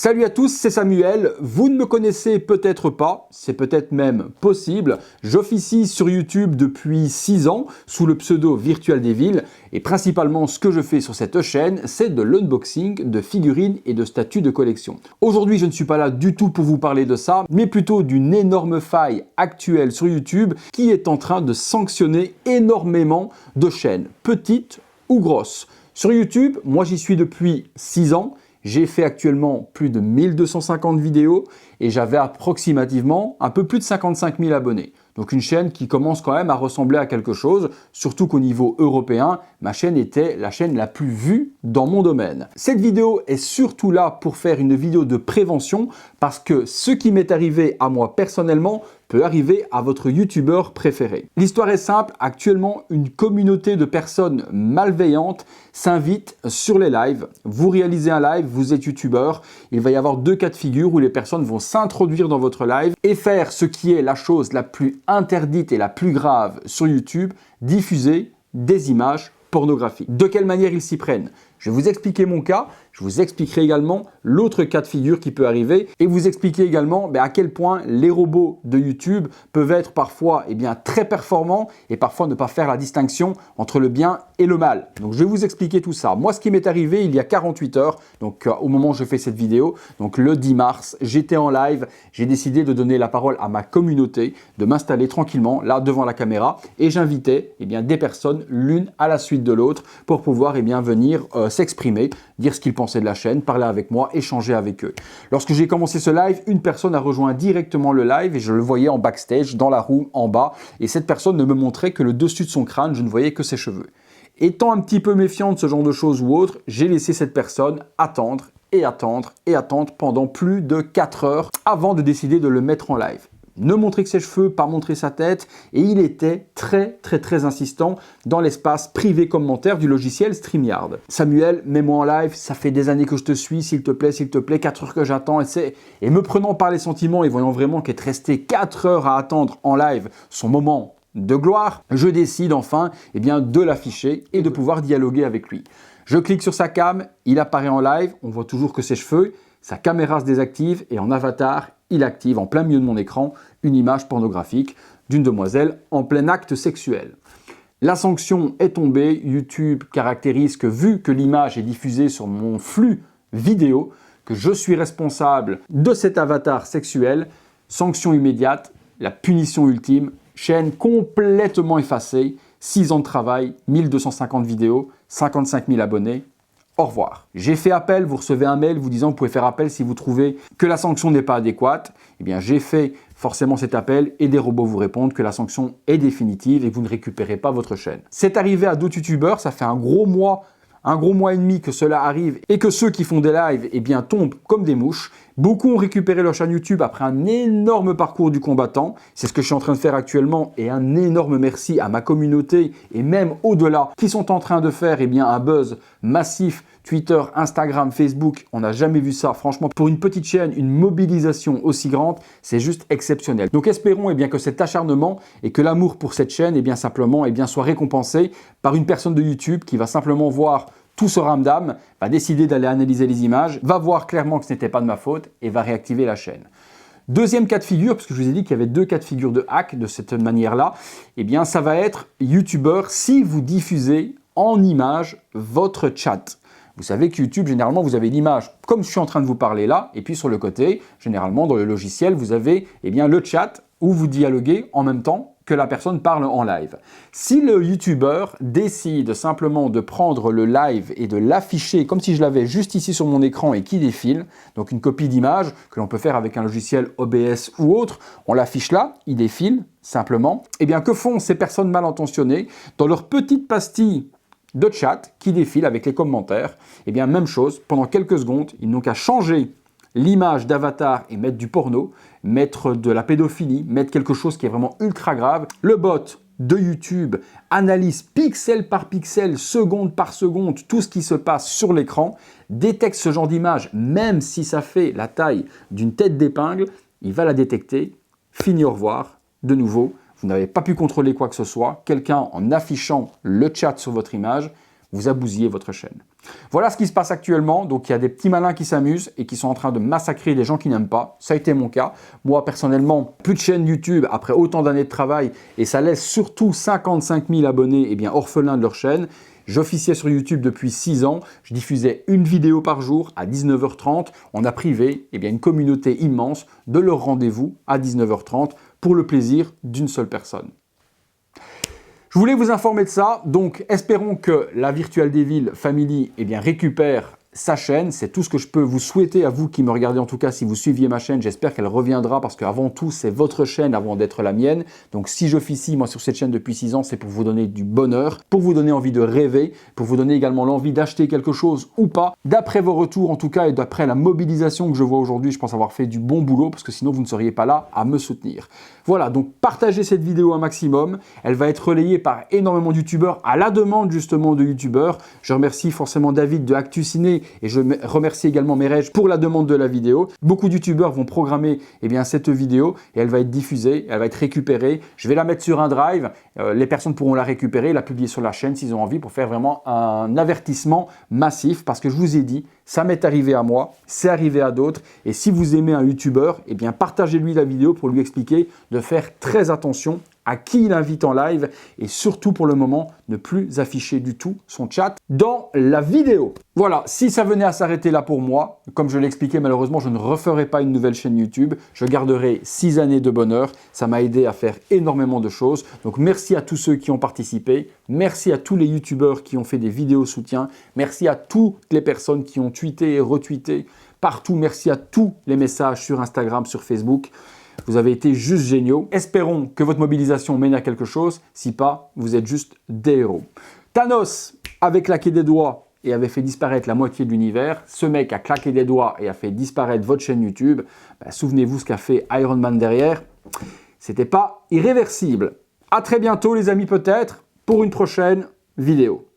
Salut à tous, c'est Samuel. Vous ne me connaissez peut-être pas, c'est peut-être même possible. J'officie sur YouTube depuis 6 ans sous le pseudo Virtual Devil et principalement ce que je fais sur cette chaîne, c'est de l'unboxing de figurines et de statues de collection. Aujourd'hui, je ne suis pas là du tout pour vous parler de ça, mais plutôt d'une énorme faille actuelle sur YouTube qui est en train de sanctionner énormément de chaînes, petites ou grosses. Sur YouTube, moi j'y suis depuis 6 ans. J'ai fait actuellement plus de 1250 vidéos et j'avais approximativement un peu plus de 55 000 abonnés. Donc une chaîne qui commence quand même à ressembler à quelque chose, surtout qu'au niveau européen, ma chaîne était la chaîne la plus vue dans mon domaine. Cette vidéo est surtout là pour faire une vidéo de prévention parce que ce qui m'est arrivé à moi personnellement peut arriver à votre youtubeur préféré. L'histoire est simple, actuellement une communauté de personnes malveillantes s'invite sur les lives. Vous réalisez un live, vous êtes youtubeur, il va y avoir deux cas de figure où les personnes vont s'introduire dans votre live et faire ce qui est la chose la plus interdite et la plus grave sur YouTube, diffuser des images pornographiques. De quelle manière ils s'y prennent? Je vais vous expliquer mon cas, je vous expliquerai également l'autre cas de figure qui peut arriver et vous expliquer également à quel point les robots de YouTube peuvent être parfois très performants et parfois ne pas faire la distinction entre le bien et le mal. Donc je vais vous expliquer tout ça. Moi, ce qui m'est arrivé il y a 48 heures, donc au moment où je fais cette vidéo, donc le 10 mars, j'étais en live, j'ai décidé de donner la parole à ma communauté, de m'installer tranquillement là devant la caméra et j'invitais des personnes l'une à la suite de l'autre pour pouvoir venir s'exprimer, dire ce qu'ils pensaient de la chaîne, parler avec moi, échanger avec eux. Lorsque j'ai commencé ce live, une personne a rejoint directement le live et je le voyais en backstage, dans la room, en bas. Et cette personne ne me montrait que le dessus de son crâne, je ne voyais que ses cheveux. Étant un petit peu méfiant de ce genre de choses ou autre, j'ai laissé cette personne attendre et attendre et attendre pendant plus de 4 heures avant de décider de le mettre en live. Ne montrer que ses cheveux, pas montrer sa tête, et il était très insistant dans l'espace privé commentaire du logiciel StreamYard. Samuel, mets-moi en live, ça fait des années que je te suis, s'il te plaît, 4 heures que j'attends, et me prenant par les sentiments et voyant vraiment qu'être resté 4 heures à attendre en live son moment de gloire, je décide enfin de l'afficher et de pouvoir dialoguer avec lui. Je clique sur sa cam, il apparaît en live, on voit toujours que ses cheveux, sa caméra se désactive et en avatar, il active en plein milieu de mon écran une image pornographique d'une demoiselle en plein acte sexuel. La sanction est tombée, YouTube caractérise que vu que l'image est diffusée sur mon flux vidéo, que je suis responsable de cet avatar sexuel, sanction immédiate, la punition ultime, chaîne complètement effacée, 6 ans de travail, 1250 vidéos, 55 000 abonnés. Au revoir. J'ai fait appel, vous recevez un mail vous disant que vous pouvez faire appel si vous trouvez que la sanction n'est pas adéquate. J'ai fait forcément cet appel et des robots vous répondent que la sanction est définitive et que vous ne récupérez pas votre chaîne. C'est arrivé à d'autres youtubeurs, ça fait un gros mois et demi que cela arrive et que ceux qui font des lives tombent comme des mouches. Beaucoup ont récupéré leur chaîne YouTube après un énorme parcours du combattant. C'est ce que je suis en train de faire actuellement et un énorme merci à ma communauté et même au-delà qui sont en train de faire un buzz massif. Twitter, Instagram, Facebook, on n'a jamais vu ça. Franchement, pour une petite chaîne, une mobilisation aussi grande, c'est juste exceptionnel. Donc espérons que cet acharnement et que l'amour pour cette chaîne soit récompensé par une personne de YouTube qui va simplement voir tout ce ramdam, va décider d'aller analyser les images, va voir clairement que ce n'était pas de ma faute et va réactiver la chaîne. Deuxième cas de figure, parce que je vous ai dit qu'il y avait 2 cas de figure de hack de cette manière-là, ça va être YouTuber si vous diffusez en image votre chat. Vous savez que YouTube, généralement, vous avez l'image comme je suis en train de vous parler là, et puis sur le côté, généralement dans le logiciel, vous avez le chat où vous dialoguez en même temps que la personne parle en live. Si le YouTuber décide simplement de prendre le live et de l'afficher comme si je l'avais juste ici sur mon écran et qui défile, donc une copie d'image que l'on peut faire avec un logiciel OBS ou autre, on l'affiche là, il défile simplement, que font ces personnes mal intentionnées dans leur petite pastille de chat qui défile avec les commentaires, même chose, pendant quelques secondes, ils n'ont qu'à changer l'image d'avatar et mettre du porno, mettre de la pédophilie, mettre quelque chose qui est vraiment ultra grave. Le bot de YouTube analyse pixel par pixel, seconde par seconde, tout ce qui se passe sur l'écran, détecte ce genre d'image, même si ça fait la taille d'une tête d'épingle, il va la détecter, fini, au revoir, de nouveau. Vous n'avez pas pu contrôler quoi que ce soit. Quelqu'un, en affichant le chat sur votre image, vous a bousillé votre chaîne. Voilà ce qui se passe actuellement. Donc il y a des petits malins qui s'amusent et qui sont en train de massacrer les gens qui n'aiment pas. Ça a été mon cas. Moi personnellement, plus de chaîne YouTube après autant d'années de travail et ça laisse surtout 55 000 abonnés orphelins de leur chaîne. J'officiais sur YouTube depuis 6 ans, je diffusais une vidéo par jour à 19h30. On a privé une communauté immense de leur rendez-vous à 19h30 pour le plaisir d'une seule personne. Je voulais vous informer de ça, donc espérons que la Virtual Devil Family récupère sa chaîne. C'est tout ce que je peux vous souhaiter à vous qui me regardez, en tout cas si vous suiviez ma chaîne. J'espère qu'elle reviendra parce qu'avant tout c'est votre chaîne avant d'être la mienne. Donc si j'officie moi sur cette chaîne depuis 6 ans, c'est pour vous donner du bonheur, pour vous donner envie de rêver, pour vous donner également l'envie d'acheter quelque chose ou pas. D'après vos retours en tout cas et d'après la mobilisation que je vois aujourd'hui, je pense avoir fait du bon boulot parce que sinon vous ne seriez pas là à me soutenir. Voilà, donc partagez cette vidéo un maximum. Elle va être relayée par énormément de youtubeurs à la demande justement de youtubeurs. Je remercie forcément David de Actu Ciné et je remercie également Merej pour la demande de la vidéo. Beaucoup de youtubeurs vont programmer cette vidéo et elle va être diffusée, elle va être récupérée. Je vais la mettre sur un drive, les personnes pourront la récupérer, la publier sur la chaîne s'ils ont envie pour faire vraiment un avertissement massif parce que je vous ai dit, ça m'est arrivé à moi, c'est arrivé à d'autres et si vous aimez un youtubeur, partagez-lui la vidéo pour lui expliquer de faire très attention à qui il invite en live et surtout pour le moment, ne plus afficher du tout son chat dans la vidéo. Voilà, si ça venait à s'arrêter là pour moi, comme je l'ai expliqué, malheureusement, je ne referai pas une nouvelle chaîne YouTube. Je garderai 6 années de bonheur. Ça m'a aidé à faire énormément de choses. Donc merci à tous ceux qui ont participé. Merci à tous les youtubeurs qui ont fait des vidéos soutien. Merci à toutes les personnes qui ont tweeté et retweeté partout. Merci à tous les messages sur Instagram, sur Facebook. Vous avez été juste géniaux. Espérons que votre mobilisation mène à quelque chose. Si pas, vous êtes juste des héros. Thanos avait claqué des doigts et avait fait disparaître la moitié de l'univers. Ce mec a claqué des doigts et a fait disparaître votre chaîne YouTube. Souvenez-vous ce qu'a fait Iron Man derrière. C'était pas irréversible. À très bientôt les amis peut-être pour une prochaine vidéo.